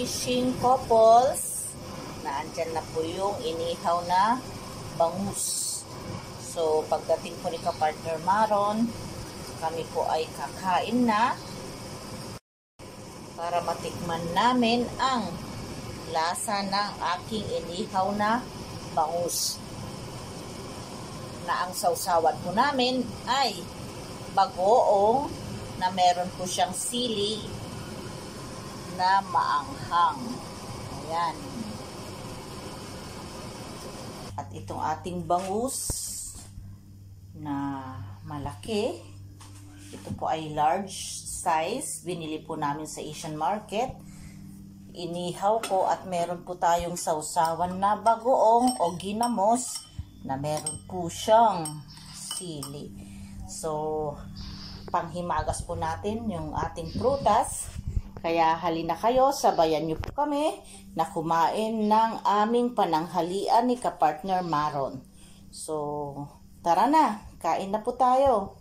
fishing couples, naandyan na po yung inihaw na bangus. So, pagdating po ni ka-partner Maron, kami po ay kakain na para matikman namin ang lasa ng aking inihaw na bangus. Na ang sausawan po namin ay bagoong na meron po siyang sili na maanghang. Ayan. At itong ating bangus na malaki. Ito po ay large size. Binili po namin sa Asian market. Inihaw ko at meron po tayong sausawan na bagoong o ginamos na meron po siyang sili. So, panghimagas po natin yung ating prutas. Kaya halina kayo, sabayan niyo po kami na kumain ng aming pananghalian ni ka-partner Maron. So, tara na, kain na po tayo.